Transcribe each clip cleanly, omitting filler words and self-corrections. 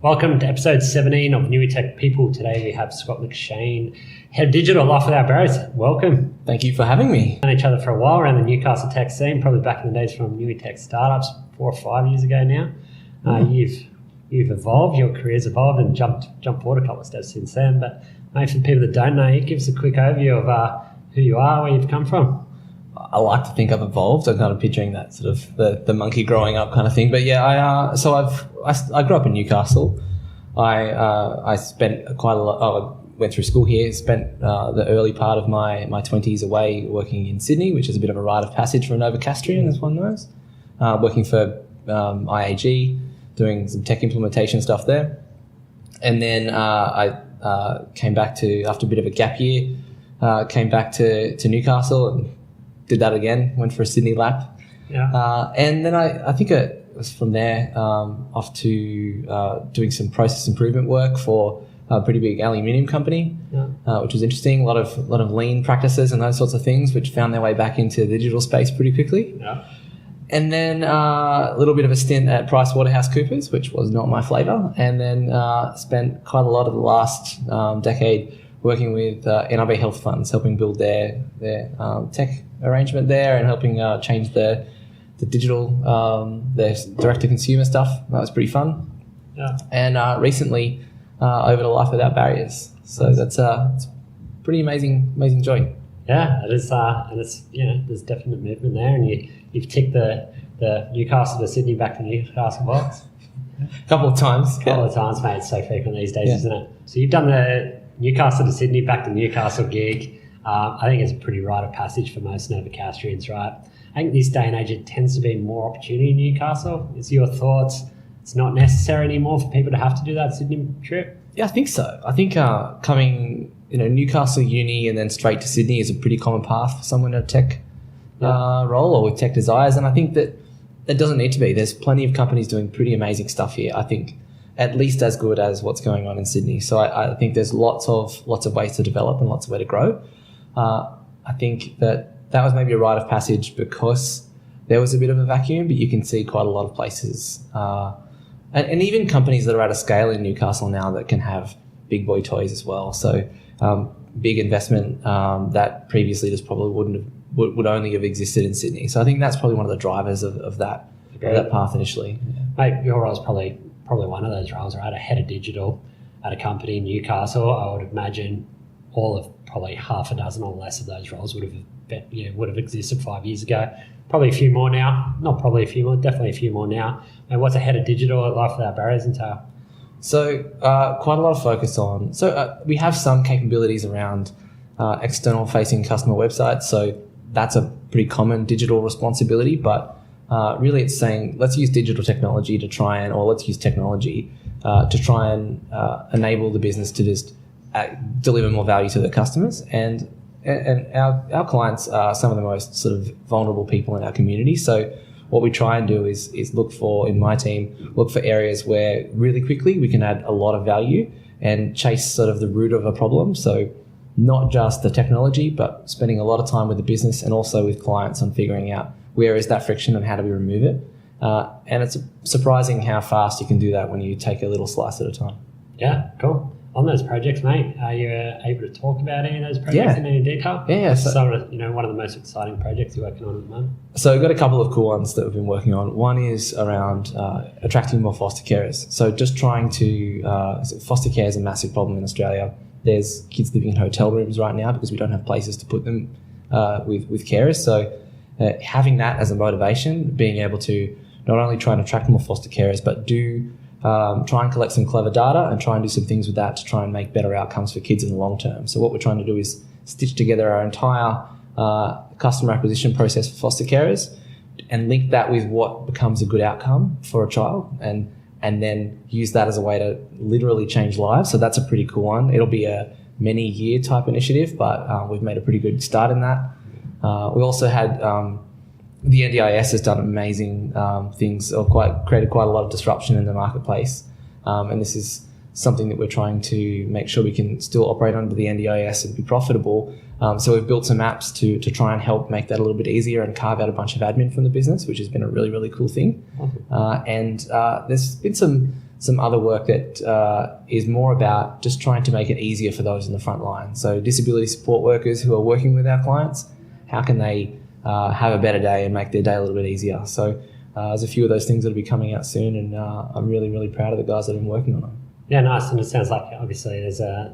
Welcome to episode 17 of Newy Tech People. Today we have Scott McShane, Head of Digital, Life Without Barriers. Welcome. Thank you for having me. We've known each other for a while around the Newcastle tech scene, probably back in the days from Newy Tech startups 4 or 5 years ago now. You've evolved, your career's evolved and jumped forward a couple of steps since then. But maybe for the people that don't know you, give us a quick overview of who you are, where you've come from. I like to think I've evolved. I'm kind of picturing that sort of the monkey growing up kind of thing. But yeah, I grew up in Newcastle. I spent quite a lot. I went through school here. Spent the early part of my 20s away working in Sydney, which is a bit of a rite of passage for a Novocastrian, as one knows. Working for IAG, doing some tech implementation stuff there, and then I came back to, after a bit of a gap year, came back to Newcastle and did that again, went for a Sydney lap. Yeah. And then I think it was from there off to doing some process improvement work for a pretty big aluminium company, which was interesting. A lot of lean practices and those sorts of things, which found their way back into the digital space pretty quickly. Yeah. And then a little bit of a stint at PricewaterhouseCoopers, which was not my flavour. And then spent quite a lot of the last decade working with NRB Health Funds, helping build their tech arrangement there and helping change the digital, their direct-to-consumer stuff. That was pretty fun. Yeah. And recently over to Life Without Barriers. So that's it's pretty amazing joy. Yeah, it is, and it's, there's definite movement there, and you've ticked the Newcastle to Sydney back to Newcastle box. A couple of times, mate. It's so frequent these days, isn't it? So you've done the Newcastle to Sydney back to Newcastle gig. I think it's a pretty rite of passage for most Novocastrians, right? I think this day and age it tends to be more opportunity in Newcastle. Is your thoughts it's not necessary anymore for people to have to do that Sydney trip? Yeah, I think so. I think coming, Newcastle uni and then straight to Sydney is a pretty common path for someone in a tech role or with tech desires. And I think that it doesn't need to be. There's plenty of companies doing pretty amazing stuff here. I think at least as good as what's going on in Sydney. So I think there's lots of ways to develop and lots of way to grow. I think that was maybe a rite of passage because there was a bit of a vacuum, but you can see quite a lot of places and even companies that are at a scale in Newcastle now that can have big boy toys as well. So big investment that previously just probably would only have existed in Sydney. So I think that's probably one of the drivers of that path initially. Yeah. Mate, your role's probably one of those roles, right? A head of digital at a company in Newcastle. I would imagine all of probably half a dozen or less of those roles would have existed 5 years ago. Probably a few more now. Not probably a few more, definitely a few more now. And what's a head of digital at Life Without Barriers entail? So quite a lot of focus on. So we have some capabilities around external facing customer websites. So that's a pretty common digital responsibility, but really it's saying let's use digital technology let's use technology to try and enable the business to just deliver more value to the customers. And our clients are some of the most sort of vulnerable people in our community. So what we try and do is look for areas where really quickly we can add a lot of value and chase sort of the root of a problem. So not just the technology, but spending a lot of time with the business and also with clients on figuring out where is that friction and how do we remove it. And it's surprising how fast you can do that when you take a little slice at a time. Yeah, cool. On those projects, mate, are you able to talk about any of those projects in any detail? Yeah. So, one of the most exciting projects you're working on at the moment. So we've got a couple of cool ones that we've been working on. One is around attracting more foster carers. So just trying to, foster care is a massive problem in Australia. There's kids living in hotel rooms right now because we don't have places to put them with carers. So having that as a motivation, being able to not only try and attract more foster carers, but try and collect some clever data and try and do some things with that to try and make better outcomes for kids in the long term. So what we're trying to do is stitch together our entire customer acquisition process for foster carers and link that with what becomes a good outcome for a child and then use that as a way to literally change lives. So that's a pretty cool one. It'll be a many year type initiative, but we've made a pretty good start in that. We also had the NDIS has done amazing things, or created quite a lot of disruption in the marketplace, and this is something that we're trying to make sure we can still operate under the NDIS and be profitable, So we've built some apps to try and help make that a little bit easier and carve out a bunch of admin from the business, which has been a really, really cool thing. And there's been some other work that is more about just trying to make it easier for those in the front line. So disability support workers who are working with our clients, how can they have a better day and make their day a little bit easier? So there's a few of those things that will be coming out soon, and I'm really, really proud of the guys that have been working on them. Yeah, nice. And it sounds like obviously there's a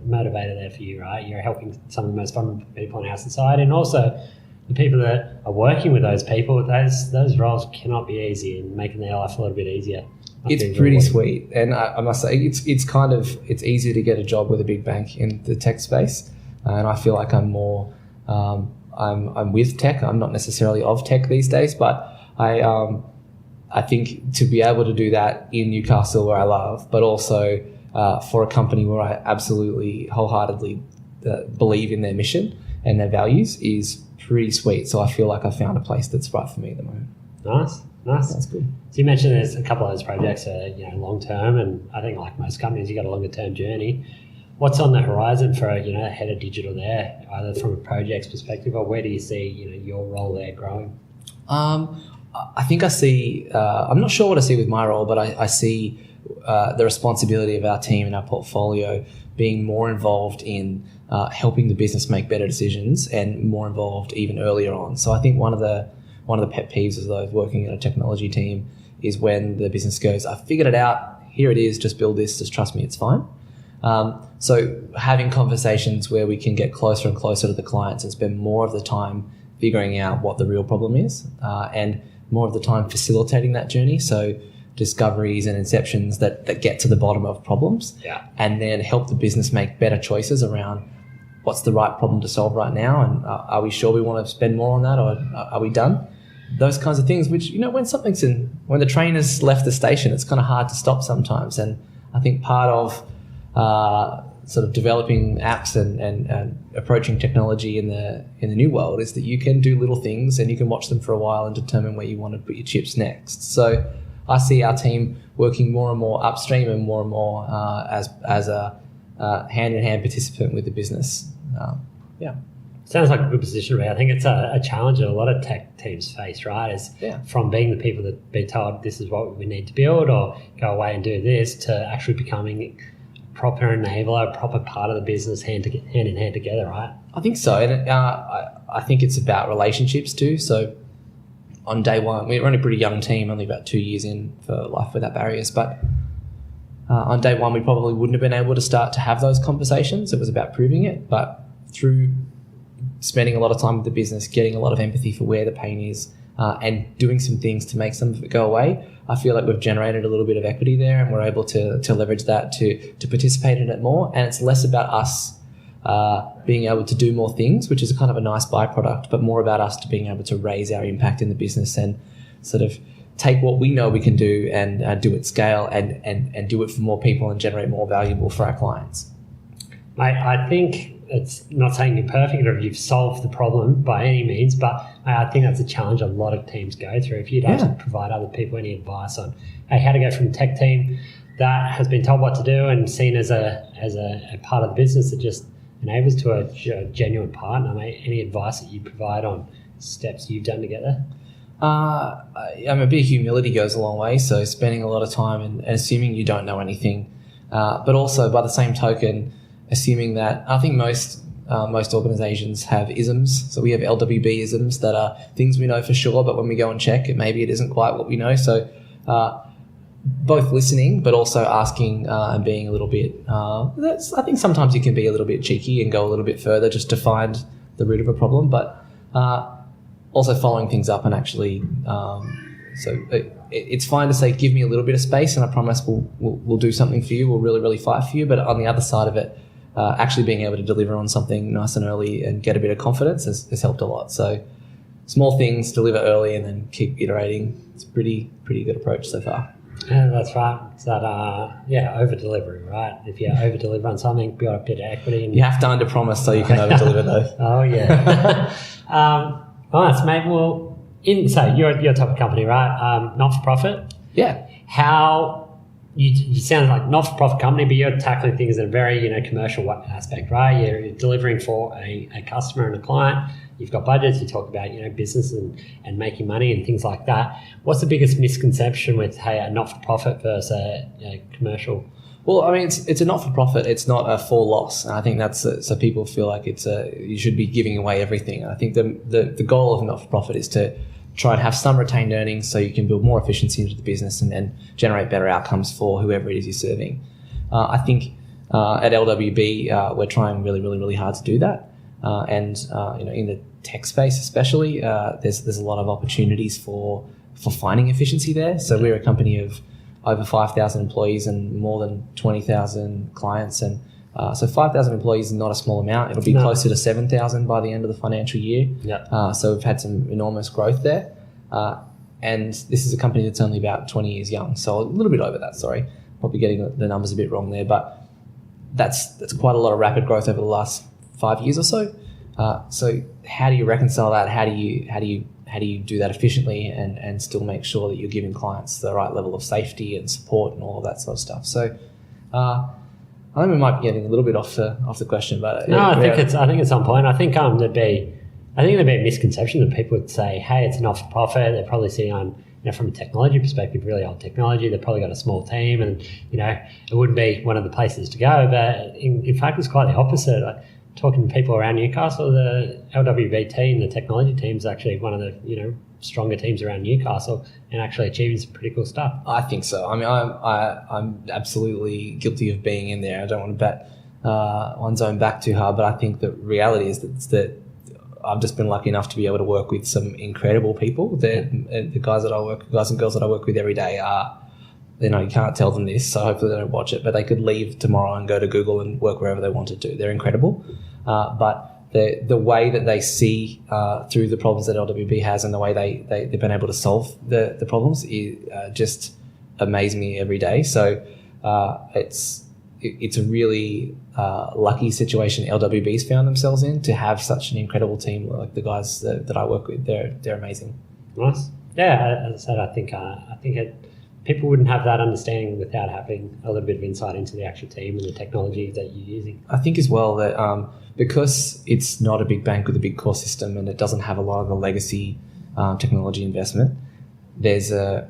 motivator there for you, right? You're helping some of the most vulnerable people in our society, and also the people that are working with those people. Those roles cannot be easy, and making their life a little bit easier. It's pretty sweet, and I must say it's easier to get a job with a big bank in the tech space, and I feel like I'm more I'm with tech. I'm not necessarily of tech these days, but I think to be able to do that in Newcastle, where I love, but also for a company where I absolutely wholeheartedly believe in their mission and their values is pretty sweet. So I feel like I found a place that's right for me at the moment. Nice. That's good. So you mentioned there's a couple of those projects are long term, and I think like most companies, you got a longer term journey. What's on the horizon for head of digital there, either from a projects perspective, or where do you see your role there growing? I think I see, I'm not sure what I see with my role, but I see the responsibility of our team and our portfolio being more involved in helping the business make better decisions and more involved even earlier on. So I think one of the pet peeves of those working in a technology team is when the business goes, I figured it out, here it is, just build this, just trust me, it's fine. So having conversations where we can get closer and closer to the clients and spend more of the time figuring out what the real problem is, and more of the time facilitating that journey. So discoveries and inceptions that get to the bottom of problems, and then help the business make better choices around what's the right problem to solve right now, and are we sure we want to spend more on that, or are we done? Those kinds of things, which, when the train has left the station, it's kind of hard to stop sometimes. And I think part of sort of developing apps and approaching technology in the new world is that you can do little things and you can watch them for a while and determine where you want to put your chips next. So I see our team working more and more upstream and more as a hand-in-hand participant with the business. Sounds like a good position, Ray. I think it's a challenge that a lot of tech teams face, right? From being the people that be told this is what we need to build or go away and do this, to actually becoming proper enabler, a proper part of the business, hand in hand together, right? I think so. And I think it's about relationships too. So on day one, we're only a pretty young team, only about 2 years in for Life Without Barriers, but on day one, we probably wouldn't have been able to start to have those conversations. It was about proving it, but through spending a lot of time with the business, getting a lot of empathy for where the pain is, and doing some things to make some of it go away, I feel like we've generated a little bit of equity there, and we're able to leverage that to participate in it more. And it's less about us being able to do more things, which is kind of a nice byproduct, but more about us to being able to raise our impact in the business and sort of take what we know we can do and do it scale and do it for more people and generate more valuable for our clients. I think it's not saying you're perfect or you've solved the problem by any means, but I think that's a challenge a lot of teams go through. If you'd have to provide other people any advice on how to go from a tech team that has been told what to do and seen as a part of the business that just enables to a genuine partner, mate, any advice that you provide on steps you've done to get there? A bit of humility goes a long way. So spending a lot of time and assuming you don't know anything, but also by the same token, assuming that I think most organisations have isms. So we have LWB isms that are things we know for sure, but when we go and check, maybe it isn't quite what we know. So both listening, but also asking and being a little bit. I think sometimes you can be a little bit cheeky and go a little bit further just to find the root of a problem, but also following things up and actually. It's fine to say, give me a little bit of space, and I promise we'll do something for you. We'll really, really fight for you. But on the other side of it, actually being able to deliver on something nice and early and get a bit of confidence has helped a lot. So small things, deliver early, and then keep iterating. It's a pretty good approach so far. Yeah, that's right. It's that over delivery, right? If you over deliver on something, build up a bit of equity. And you have to under promise so you can over deliver those. Oh yeah. Nice, mate. Well, so you're a type of company, right? Not for profit. Yeah. How you sound like not-for-profit company, but you're tackling things in a very commercial aspect, right? You're delivering for a customer and a client. You've got budgets. You talk about business and making money and things like that. What's the biggest misconception with a not-for-profit versus a commercial? Well, I mean, it's a not-for-profit. It's not a for loss. And I think that's so people feel like you should be giving away everything. And I think the goal of a not-for-profit is to try and have some retained earnings so you can build more efficiency into the business and then generate better outcomes for whoever it is you're serving. I think at LWB we're trying really, really, really hard to do that. And in the tech space especially, there's a lot of opportunities for finding efficiency there. So we're a company of over 5,000 employees and more than 20,000 clients. And so 5,000 employees is not a small amount. It'll be closer to 7,000 by the end of the financial year. So we've had some enormous growth there. And this is a company that's only about 20 years young. So a little bit over that, sorry. Probably getting the numbers a bit wrong there. But that's quite a lot of rapid growth over the last 5 years or so. So how do you reconcile that? How do you do that efficiently and still make sure that you're giving clients the right level of safety and support and all of that sort of stuff? So I think we might be getting a little bit off the question, but no, I think it's on point. I think there'd be a misconception that people would say, hey, it's not for profit. They're probably seeing on from a technology perspective, really old technology. They've probably got a small team, and it wouldn't be one of the places to go. But in fact, it's quite the opposite. Talking to people around Newcastle, the LWB team, the technology team, is actually one of the stronger teams around Newcastle and actually achieving some pretty cool stuff. I think so. I mean, I'm absolutely guilty of being in there. I don't want to bat one's own back too hard, but I think the reality is that I've just been lucky enough to be able to work with some incredible people. The guys and girls that I work with every day are, you can't tell them this, so hopefully they don't watch it, but they could leave tomorrow and go to Google and work wherever they wanted to. They're incredible. But the way that they see through the problems that LWB has and the way they've been able to solve the problems just amaze me every day. So it's a really lucky situation LWB's found themselves in to have such an incredible team like the guys that I work with. They're amazing. Nice. Yeah, as I said, I think people wouldn't have that understanding without having a little bit of insight into the actual team and the technology that you're using. I think as well that because it's not a big bank with a big core system and it doesn't have a lot of the legacy technology investment, there's a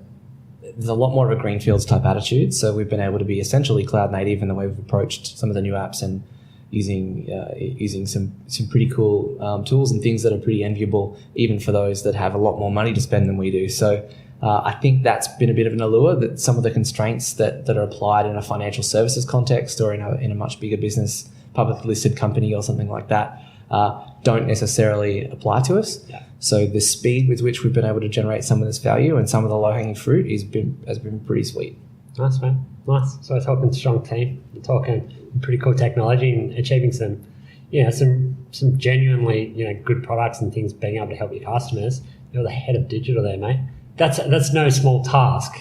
lot more of a greenfields type attitude. So we've been able to be essentially cloud native in the way we've approached some of the new apps and using some pretty cool tools and things that are pretty enviable, even for those that have a lot more money to spend than we do. So I think that's been a bit of an allure, that some of the constraints that are applied in a financial services context or in a much bigger business, publicly listed company or something like that, don't necessarily apply to us. Yeah. So the speed with which we've been able to generate some of this value and some of the low-hanging fruit has been pretty sweet. Nice, man. Nice. So we're talking strong team. We're talking pretty cool technology and achieving some genuinely good products and things, being able to help your customers. You're the head of digital there, mate. That's no small task.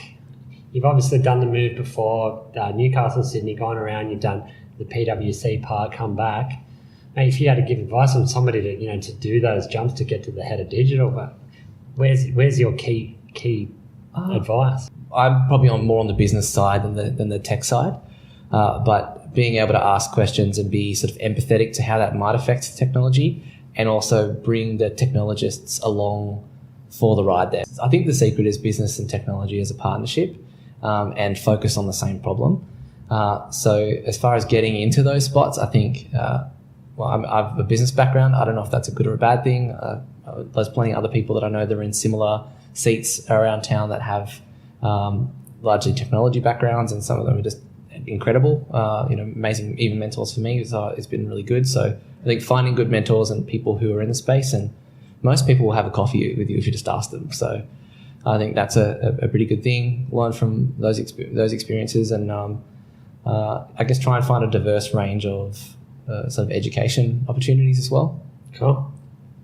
You've obviously done the move before, Newcastle, Sydney, gone around. You've done the PwC part, come back. Mate, if you had to give advice on somebody to do those jumps to get to the head of digital, but where's your key advice? I'm probably more on the business side than the tech side, but being able to ask questions and be sort of empathetic to how that might affect technology, and also bring the technologists along for the ride there. I think the secret is business and technology as a partnership, and focus on the same problem. So as far as getting into those spots, I think, I have a business background. I don't know if that's a good or a bad thing. There's plenty of other people that I know that are in similar seats around town that have largely technology backgrounds, and some of them are just incredible, amazing, even mentors for me. So it's been really good. So I think finding good mentors and people who are in the space, and most people will have a coffee with you if you just ask them. So I think that's a pretty good thing. Learn from those experiences, and I guess try and find a diverse range of sort of education opportunities as well. Cool.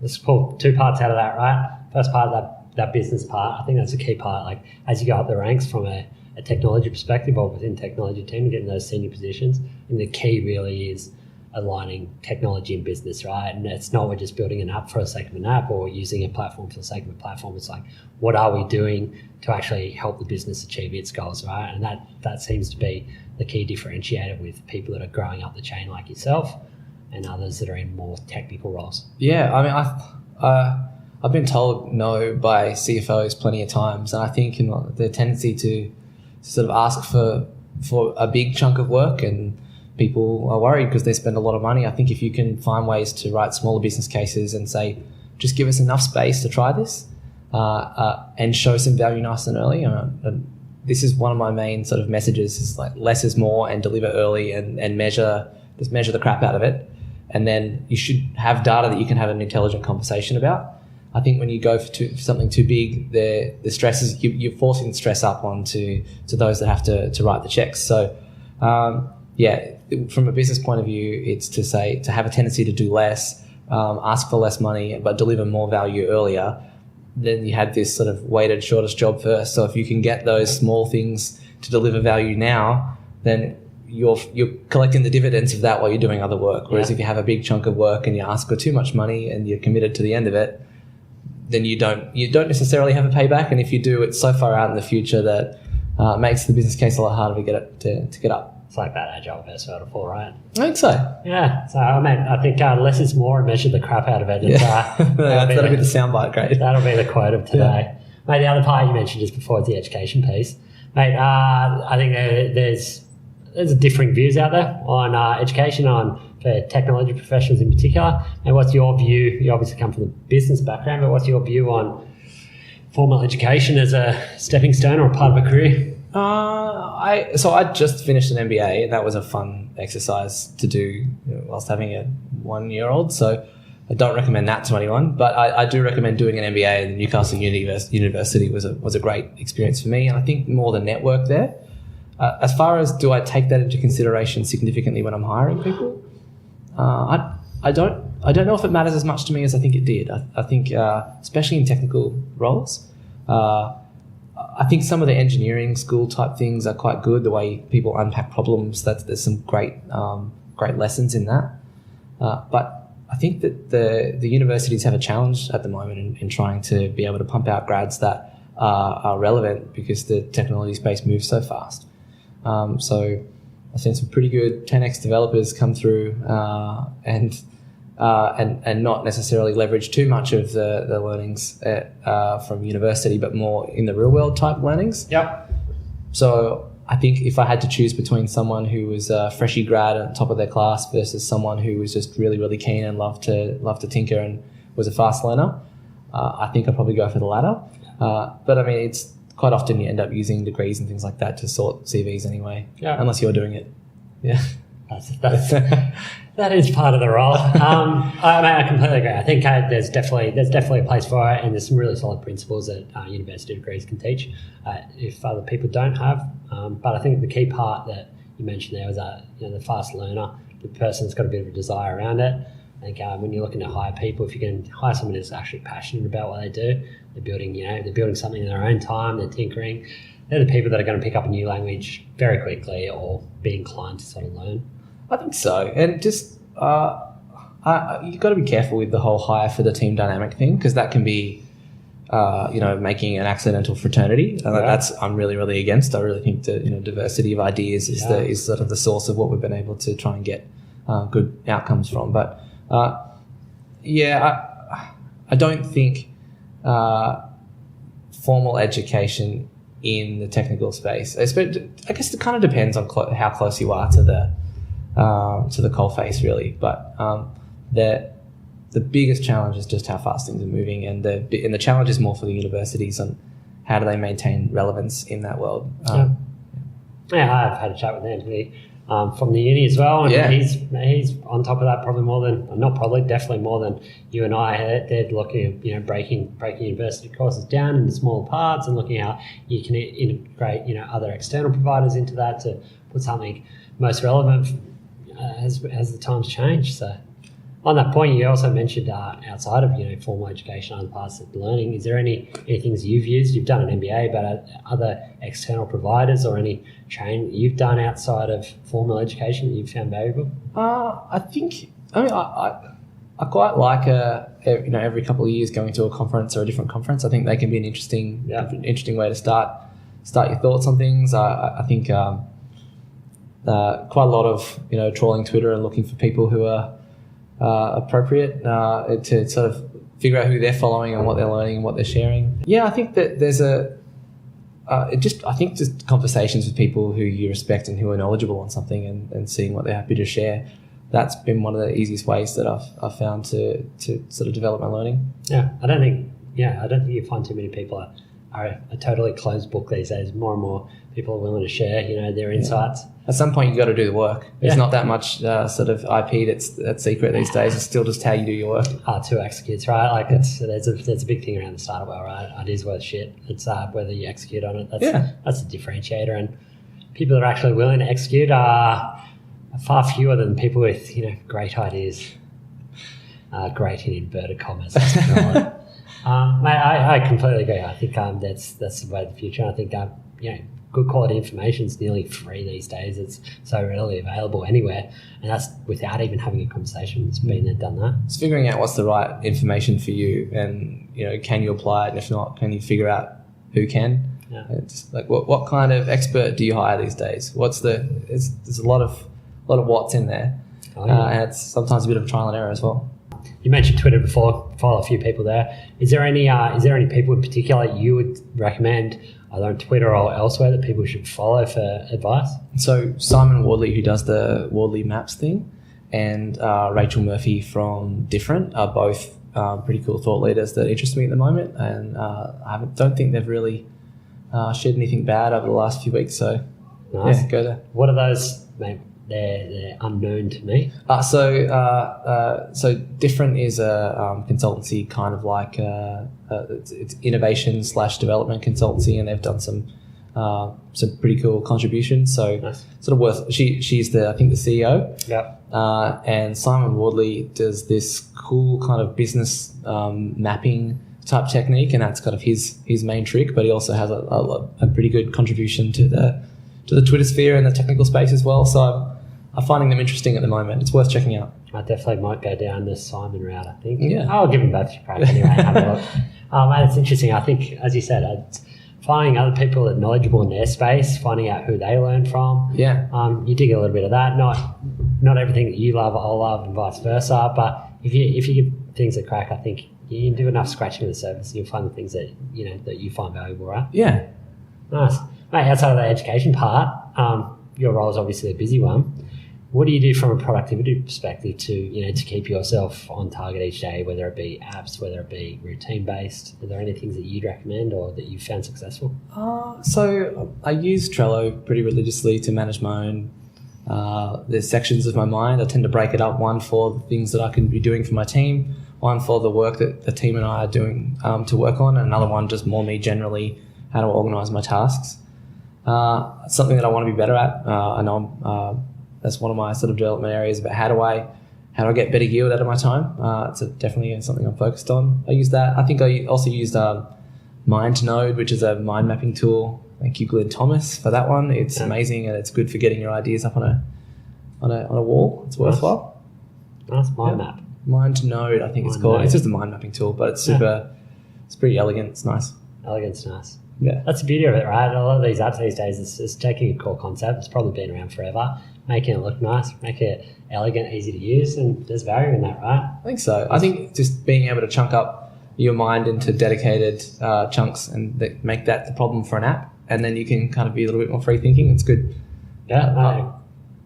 Let's pull two parts out of that, right? First part, that business part. I think that's a key part. Like as you go up the ranks from a technology perspective or within technology team, getting those senior positions, and the key really is aligning technology and business, right? And it's not we're just building an app for the sake of an app or using a platform for the sake of a platform. It's like, what are we doing to actually help the business achieve its goals, right? And that seems to be the key differentiator with people that are growing up the chain like yourself and others that are in more technical roles. Yeah, I mean, I've been told no by CFOs plenty of times, and I think the tendency to sort of ask for a big chunk of work, and people are worried because they spend a lot of money. I think if you can find ways to write smaller business cases and say, just give us enough space to try this and show some value nice and early. And this is one of my main sort of messages, is like less is more, and deliver early and measure the crap out of it. And then you should have data that you can have an intelligent conversation about. I think when you go for something too big, the stress is you're forcing the stress up onto those that have to write the checks. So from a business point of view, it's to have a tendency to do less, ask for less money, but deliver more value earlier. Then you had this sort of weighted shortest job first. So if you can get those small things to deliver value now, then you're collecting the dividends of that while you're doing other work. Whereas if you have a big chunk of work and you ask for too much money and you're committed to the end of it, then you don't necessarily have a payback. And if you do, it's so far out in the future that it makes the business case a lot harder to get it to get up. It's like that agile versus waterfall, right? I think so. Yeah. So I think less is more, and measure the crap out of it. That'll be the soundbite, great. That'll be the quote of today. Yeah. Mate, the other part you mentioned just before is the education piece. Mate, I think there's differing views out there on education, for technology professionals in particular. And what's your view? You obviously come from the business background, but what's your view on formal education as a stepping stone or a part of a career? I just finished an MBA, and that was a fun exercise to do whilst having a 1-year-old. So I don't recommend that to anyone, but I do recommend doing an MBA. And Newcastle University was a great experience for me, and I think more the network there. As far as do I take that into consideration significantly when I'm hiring people, I don't know if it matters as much to me as I think it did. I think especially in technical roles. I think some of the engineering school type things are quite good. The way people unpack problems, there's some great lessons in that. But I think that the universities have a challenge at the moment in trying to be able to pump out grads that are relevant, because the technology space moves so fast. So I've seen some pretty good 10x developers come through and not necessarily leverage too much of the learnings from university, but more in the real world type learnings. Yep. So I think if I had to choose between someone who was a freshie grad at the top of their class versus someone who was just really, really keen and loved to tinker and was a fast learner, I think I'd probably go for the latter. But I mean, it's quite often you end up using degrees and things like that to sort CVs anyway, unless you're doing it. Yeah. That is part of the role. I completely agree. I think there's definitely a place for it, and there's some really solid principles that university degrees can teach if other people don't have. But I think the key part that you mentioned there was the fast learner, the person that's got a bit of a desire around it. I think when you're looking to hire people, if you can hire someone who's actually passionate about what they do, they're building something in their own time, they're tinkering. They're the people that are going to pick up a new language very quickly or be inclined to sort of learn. I think so. And just you've got to be careful with the whole hire for the team dynamic thing, because that can be, making an accidental fraternity. And that's I'm really, really against. I really think that diversity of ideas is sort of the source of what we've been able to try and get good outcomes from. But I don't think formal education in the technical space, I guess it kind of depends on how close you are to the coalface, really. But the biggest challenge is just how fast things are moving, and the challenge is more for the universities on how do they maintain relevance in that world. I've had a chat with Anthony from the uni as well, and he's on top of that definitely more than you and I. They're looking at breaking university courses down into smaller parts and looking how you can integrate other external providers into that to put something most relevant as the times change. So On that point, you also mentioned outside of formal education, other parts of learning. Is there any things you've used? You've done an MBA, but other external providers or any training you've done outside of formal education that you've found valuable? I quite like every couple of years going to a conference or a different conference. I think they can be an interesting way to start your thoughts on things. I think quite a lot of trawling Twitter and looking for people who are appropriate to sort of figure out who they're following and what they're learning and what they're sharing. Yeah, I think that there's just conversations with people who you respect and who are knowledgeable on something and seeing what they're happy to share. That's been one of the easiest ways that I've found to sort of develop my learning. Yeah, I don't think you find too many people are a totally closed book these days. More and more people are willing to share, their insights. At some point, you got to do the work. There's not that much sort of IP that's secret these days. It's still just how you do your work. Who executes, right? Like there's a big thing around the startup world, right? Ideas worth shit. It's whether you execute on it. That's the differentiator, and people that are actually willing to execute are far fewer than people with great ideas. Great in inverted commas. Mate, I completely agree. I think that's the way of the future. I think good quality information is nearly free these days. It's so readily available anywhere, and that's without even having a conversation. It's been there, done that. It's figuring out what's the right information for you, and can you apply it? And if not, can you figure out who can? Yeah. It's like what kind of expert do you hire these days? There's a lot of what's in there, and it's sometimes a bit of a trial and error as well. You mentioned Twitter before. Follow a few people there. Is there any people in particular you would recommend, either on Twitter or elsewhere, that people should follow for advice? So Simon Wardley, who does the Wardley Maps thing, and Rachel Murphy from Different are both pretty cool thought leaders that interest me at the moment, and I don't think they've really shared anything bad over the last few weeks. So nice. Go there. What are those, mate? They're unknown to me. So Different is a consultancy, kind of like it's innovation / development consultancy, and they've done some pretty cool contributions. So nice. Sort of worth. She's the CEO. Yep. And Simon Wardley does this cool kind of business mapping type technique, and that's kind of his main trick. But he also has a pretty good contribution to the Twitter sphere and the technical space as well. So I'm finding them interesting at the moment. It's worth checking out. I definitely might go down the Simon route, I think. Yeah. I'll give them both a crack anyway. Have a look. Mate, it's interesting. I think, as you said, finding other people that are knowledgeable in their space, finding out who they learn from. Yeah. You dig a little bit of that. Not everything that you love, I'll love, and vice versa. But if you give things a crack, I think you can do enough scratching of the surface, and you'll find the things that you find valuable, right? Yeah. Nice. Mate, outside of the education part, your role is obviously a busy one. What do you do from a productivity perspective to keep yourself on target each day, whether it be apps, whether it be routine based? Are there any things that you'd recommend or that you've found successful? So I use Trello pretty religiously to manage my own. There's sections of my mind. I tend to break it up, one for the things that I can be doing for my team, one for the work that the team and I are doing to work on, and another one just more me generally, how to organise my tasks. Something that I want to be better at. I know that's one of my sort of development areas about how do I get better yield out of my time. It's definitely something I'm focused on. I use that. I think I also used MindNode, which is a mind mapping tool. Thank you, Glenn Thomas, for that one. It's amazing, and it's good for getting your ideas up on a wall. It's worthwhile. Nice mind map. MindNode, I think it's called. It's just a mind mapping tool, but it's super. It's pretty elegant. It's nice. Elegant's nice. Yeah, that's the beauty of it, right? A lot of these apps these days is taking a core concept. It's probably been around forever, making it look nice, make it elegant, easy to use, and there's value in that, right? I think so. I think just being able to chunk up your mind into dedicated chunks and make that the problem for an app, and then you can kind of be a little bit more free thinking. It's good. Yeah.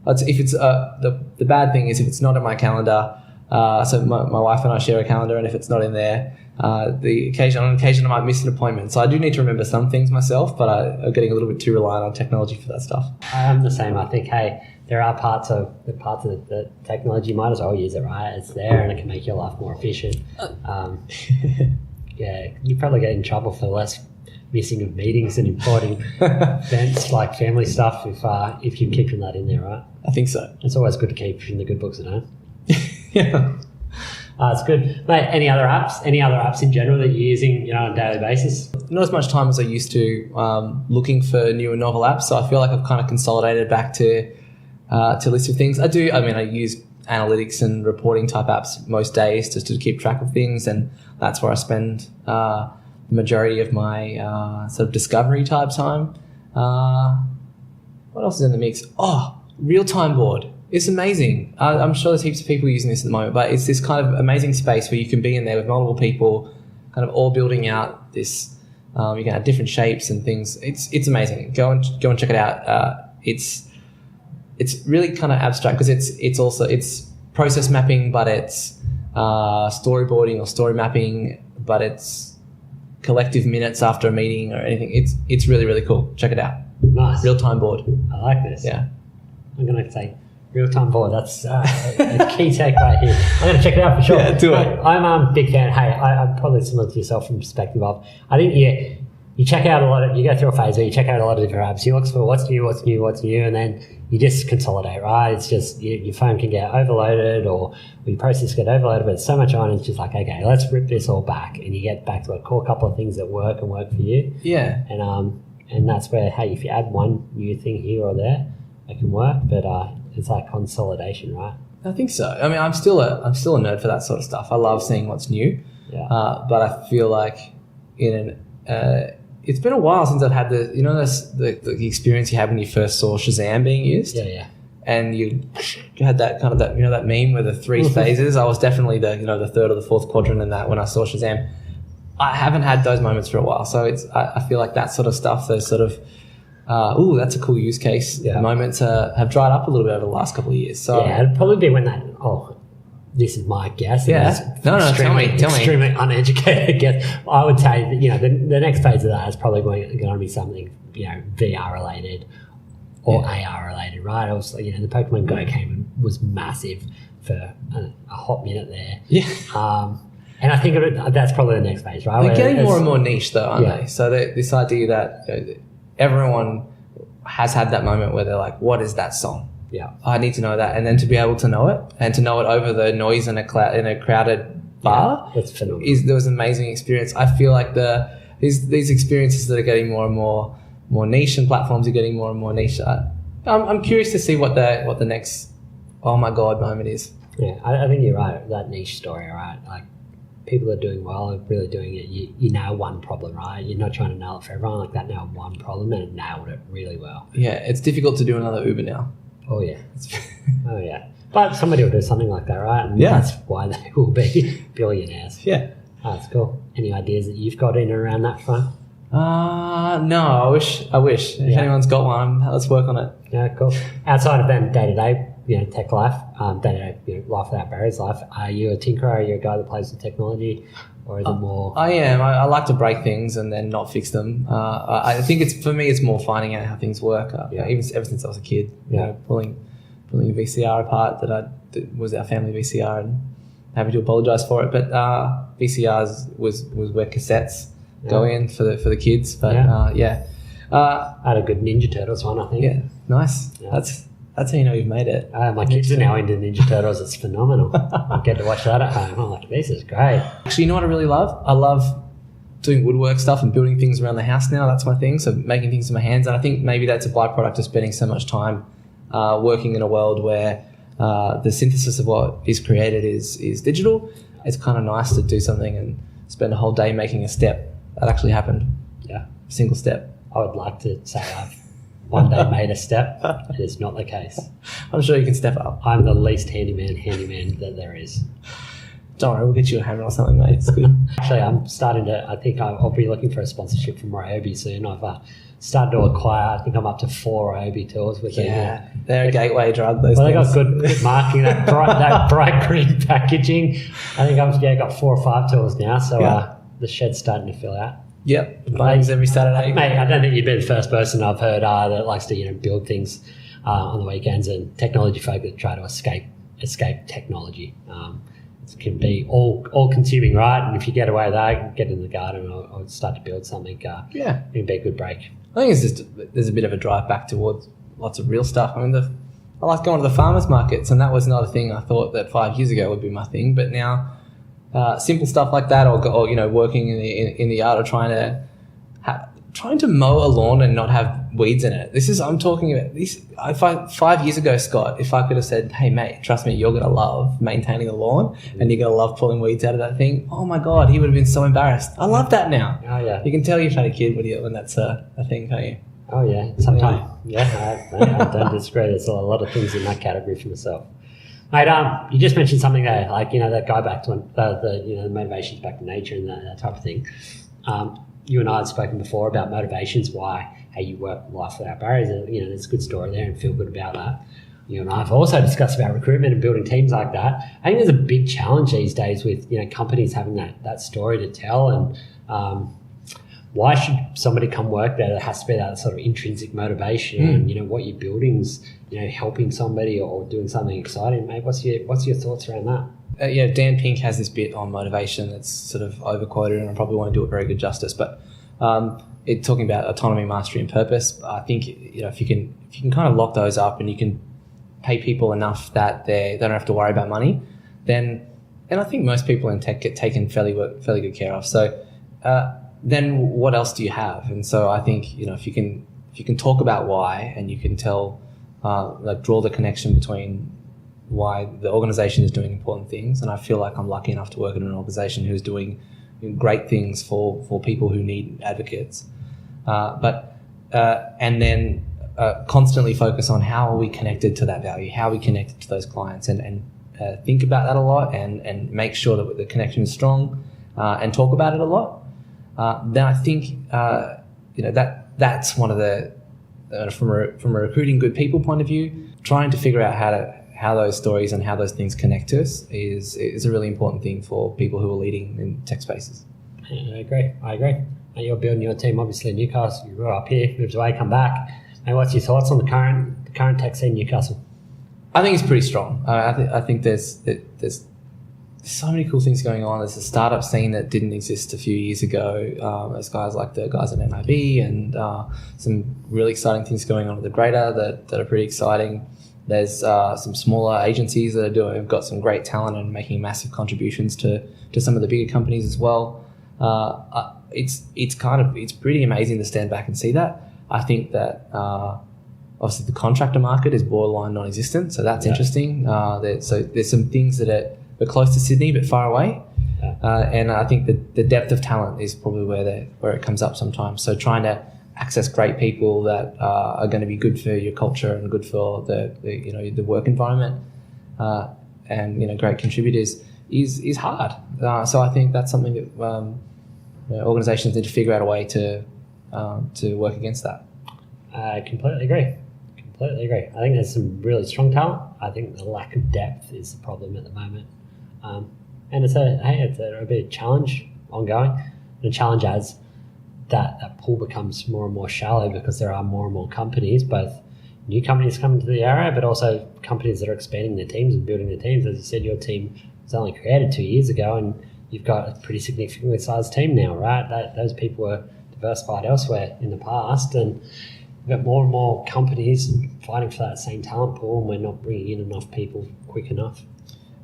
If it's the bad thing is if it's not in my calendar. So my wife and I share a calendar, and if it's not in there, on occasion I might miss an appointment. So I do need to remember some things myself, but I'm getting a little bit too reliant on technology for that stuff. I'm the same. I think, hey, there are parts of the technology, you might as well use it, right? It's there and it can make your life more efficient. Yeah, you probably get in trouble for less missing of meetings and important events like family stuff if you're keeping that in there, right? I think so. It's always good to keep in the good books at home. Yeah. It's good, mate. Any other apps? Any other apps in general that you're using, on a daily basis? Not as much time as I used to looking for new and novel apps. So I feel like I've kind of consolidated back to a list of things. I use analytics and reporting type apps most days just to keep track of things, and that's where I spend the majority of my sort of discovery type time. What else is in the mix? Oh, real-time board. It's amazing. I'm sure there's heaps of people using this at the moment, but it's this kind of amazing space where you can be in there with multiple people, kind of all building out this. You can have different shapes and things. It's amazing. Go and check it out. It's really kind of abstract because it's process mapping, but it's storyboarding or story mapping, but it's collective minutes after a meeting or anything. It's really, really cool. Check it out. Nice. Real-time board. I like this. Yeah. I'm going to say real-time board. That's a key take right here. I'm going to check it out for sure. Yeah, do it. I'm a big fan. Hey, I'm probably similar to yourself from perspective of, I think you check out you go through a phase where you check out a lot of different apps. You look for what's new, and then you just consolidate, right? It's just your phone can get overloaded or your process get overloaded, but it's so much on, it's just like, okay, let's rip this all back, and you get back to a core couple of things that work for you. Yeah. And that's where, hey, if you add one new thing here or there, it can work, but it's like consolidation, right? I think so. I mean, I'm still a nerd for that sort of stuff. I love seeing what's new. Yeah. But I feel like it's been a while since I've had the experience you had when you first saw Shazam being used. Yeah. And you had that kind of that meme with the three phases. I was definitely the third or the fourth quadrant in that when I saw Shazam. I haven't had those moments for a while, so I feel like that sort of stuff, those sort of that's a cool use case moments have dried up a little bit over the last couple of years. So yeah, it'd probably be when that. Oh, this is my guess. Yeah, no, tell me. Extremely uneducated guess. I would say that the next phase of that is probably going to be something VR related or AR related, right? It was the Pokemon Go came and was massive for a hot minute there. Yeah. And I think that's probably the next phase, right? They're getting more and more niche, though, aren't they? So this idea that everyone has had that moment where they're like, "What is that song? Yeah, I need to know that," and then to be able to know it and to know it over the noise in a crowded bar, that's phenomenal. There was an amazing experience. I feel like these experiences that are getting more and more niche, and platforms are getting more and more niche. I'm curious to see what the next oh my god moment is. Yeah, I think you're right. That niche story, right? Like, people are doing well, are really doing it. You nail one problem, right? You're not trying to nail it for everyone. Like, that nailed one problem and it nailed it really well. Yeah, it's difficult to do another Uber now. Oh yeah. Oh yeah. But somebody will do something like that, right? And that's why they will be billionaires. Yeah. Oh, that's cool. Any ideas that you've got in and around that front? No, I wish. If anyone's got one, let's work on it. Yeah, cool. Outside of then day-to-day, tech life, day-to-day life without barriers life, are you a tinkerer? Are you a guy that plays with technology? Or is it more... I am. I like to break things and then not fix them. I think for me, it's more finding out how things work. Even ever since I was a kid, pulling a VCR apart that was our family VCR, and having to apologise for it. But VCRs was where cassettes go in for the kids. But I had a good Ninja Turtles one, I think. Yeah, nice. Yeah. That's how you know you've made it. My kids are now into Ninja Turtles. It's phenomenal. I get to watch that at home. I'm like, this is great. Actually, you know what I really love? I love doing woodwork stuff and building things around the house now. That's my thing. So making things with my hands. And I think maybe that's a byproduct of spending so much time working in a world where the synthesis of what is created is digital. It's kind of nice to do something and spend a whole day making a step. That actually happened. Yeah. A single step. I would like to say I've one day made a step. It is not the case. I'm sure you can step up. I'm the least handyman that there is. Don't worry, we'll get you a hammer or something, mate. It's good. Actually, I'm starting to, I think I'll be looking for a sponsorship from Ryobi soon. I've started to acquire, I think I'm up to 4 Ryobi tools. They're a gateway drug, those things. They got good marking, that bright green packaging. I think I've got 4 or 5 tools now, so the shed's starting to fill out. Yep, buys every Saturday. Mate, I don't think you'd be the first person I've heard that likes to build things on the weekends, and technology folk that try to escape technology. It can be all consuming, right? And if you get away with that, get in the garden or start to build something. It'd be a good break. I think it's just there's a bit of a drive back towards lots of real stuff. I mean, I like going to the farmers markets, and that was not a thing I thought that 5 years ago would be my thing, but now simple stuff like that, or working in the art, or trying to mow a lawn and not have weeds in it. I'm talking about this. 5 years ago, Scott, if I could have said, "Hey mate, trust me, you're gonna love maintaining the lawn and you're gonna love pulling weeds out of that thing," oh my god, he would have been so embarrassed. I love that now. Oh yeah, you can tell you've had a kid when that's a thing, can't you? Oh yeah, sometimes. Yeah, I don't disagree. There's a lot of things in that category for myself. Mate, you just mentioned something there, like that guy back to the motivations back to nature and that type of thing. You and I have spoken before about motivations, how you work life without barriers, and there's a good story there and feel good about that. You and I have also discussed about recruitment and building teams like that. I think there's a big challenge these days with companies having that story to tell, and why should somebody come work there? There has to be that sort of intrinsic motivation, and what you're building's helping somebody or doing something exciting. Mate, what's your thoughts around that? Dan Pink has this bit on motivation that's sort of overquoted, and I probably won't do it very good justice. But it's talking about autonomy, mastery, and purpose. I think if you can kind of lock those up, and you can pay people enough that they don't have to worry about money, then I think most people in tech get taken fairly good care of. So then what else do you have? And so I think if you can talk about why, and you can tell draw the connection between why the organization is doing important things, and I feel like I'm lucky enough to work in an organization who's doing great things for people who need advocates, and then constantly focus on how are we connected to that value, how are we connected to those clients, and think about that a lot, and make sure that the connection is strong, and talk about it a lot. Then I think that's one of the from a recruiting good people point of view, trying to figure out how those stories and how those things connect to us is a really important thing for people who are leading in tech spaces. I agree. And you're building your team, obviously, in Newcastle. You grew up here, moved away, come back. And what's your thoughts on the current tech scene in Newcastle? I think it's pretty strong. I think there's so many cool things going on. There's a startup scene that didn't exist a few years ago. There's guys like the guys at NIB, and some really exciting things going on with the Greater that are pretty exciting. There's some smaller agencies that have got some great talent and making massive contributions to some of the bigger companies as well. It's pretty amazing to stand back and see that. I think that obviously the contractor market is borderline non-existent, so that's interesting. So there's some things that are close to Sydney but far away, and I think that the depth of talent is probably where it comes up sometimes. So trying to access great people that are going to be good for your culture and good for the work environment, and great contributors is hard. So I think that's something that organisations need to figure out a way to work against that. I completely agree. I think there's some really strong talent. I think the lack of depth is the problem at the moment, and it's a bit of a challenge ongoing, and a challenge as that pool becomes more and more shallow because there are more and more companies, both new companies coming to the area, but also companies that are expanding their teams and building their teams. As you said, your team was only created 2 years ago, and you've got a pretty significantly sized team now, right? Those people were diversified elsewhere in the past, and we've got more and more companies fighting for that same talent pool, and we're not bringing in enough people quick enough.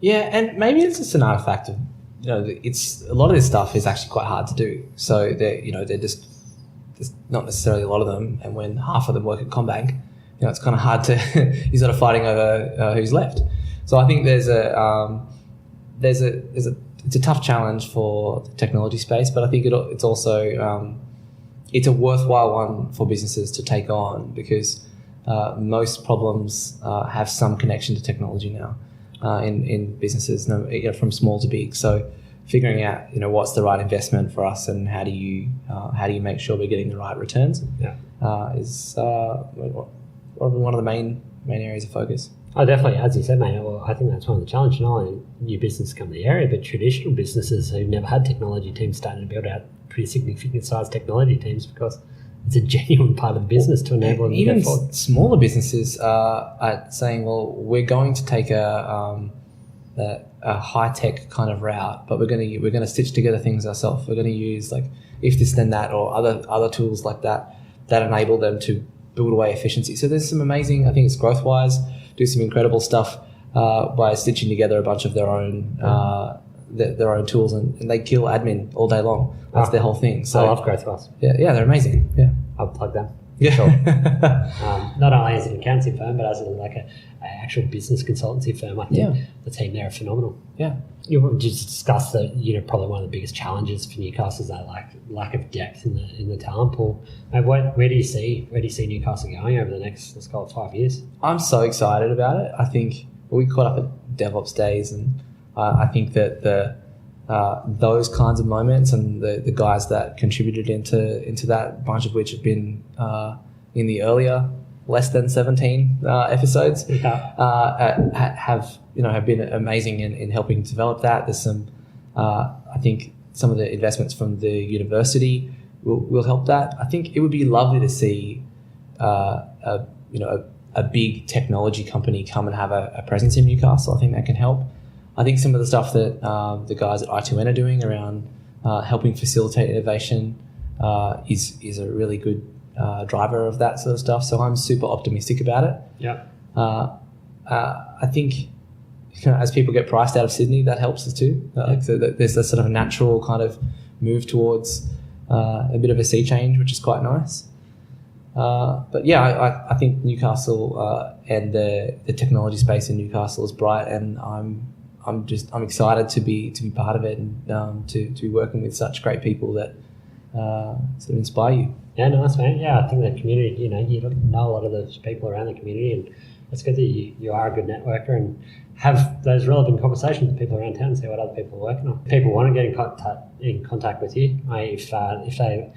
Yeah, and maybe it's just an artifact of it's a lot of this stuff is actually quite hard to do. So they're just there's not necessarily a lot of them, and when half of them work at CommBank, it's kind of hard to you're sort of fighting over who's left. So I think it's a tough challenge for the technology space, but I think it's also it's a worthwhile one for businesses to take on, because most problems have some connection to technology now. In businesses, from small to big. So figuring out, what's the right investment for us, and how do you make sure we're getting the right returns, is one of the main areas of focus. Oh, definitely. As you said, mate, well, I think that's one of the challenges. Not only new businesses come to the area, but traditional businesses who've never had technology teams starting to build out pretty significant sized technology teams, because it's a genuine part of the business to enable them to go forward. Even smaller businesses are saying, well, we're going to take a high-tech kind of route, but we're going to stitch together things ourselves. We're going to use like if this then that, or other tools like that enable them to build away efficiency. So there's some amazing, I think it's growth-wise, do some incredible stuff by stitching together a bunch of their own their own tools, and they kill admin all day long. That's their whole thing. So I love Growth Wealth. Yeah, they're amazing. Yeah, I'll plug them. yeah. Sure. Not only as an accounting firm, but as a actual business consultancy firm. I think the team there are phenomenal. Yeah. You just discussed that probably one of the biggest challenges for Newcastle is that lack of depth in the talent pool. And where do you see Newcastle going over the next, let's call it, 5 years? I'm so excited about it. I think we caught up at DevOps Days, and I think that those kinds of moments and the guys that contributed into that, bunch of which have been in the earlier less than 17 episodes, have been amazing in helping develop that. There's some, I think some of the investments from the university will help that. I think it would be lovely to see a big technology company come and have a presence in Newcastle. I think that can help. I think some of the stuff that the guys at I2N are doing around helping facilitate innovation is a really good driver of that sort of stuff. So I'm super optimistic about it. Yeah. I think as people get priced out of Sydney, that helps us too. So there's a sort of a natural kind of move towards a bit of a sea change, which is quite nice. But yeah, I think Newcastle and the technology space in Newcastle is bright, and I'm excited to be part of it, and to be working with such great people that sort of inspire you. Yeah, nice, man. Yeah, I think the community, you know a lot of those people around the community, and it's good that you are a good networker and have those relevant conversations with people around town and see what other people are working on. People want to get in contact with you. If they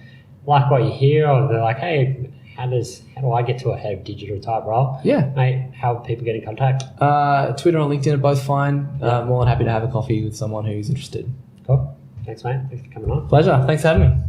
like what you hear, or they're like, hey, how do I get to a head of digital type role? Yeah. Mate, how people get in contact? Twitter and LinkedIn are both fine. More than happy to have a coffee with someone who's interested. Cool. Thanks, mate. Thanks for coming on. Pleasure. Thanks for having me.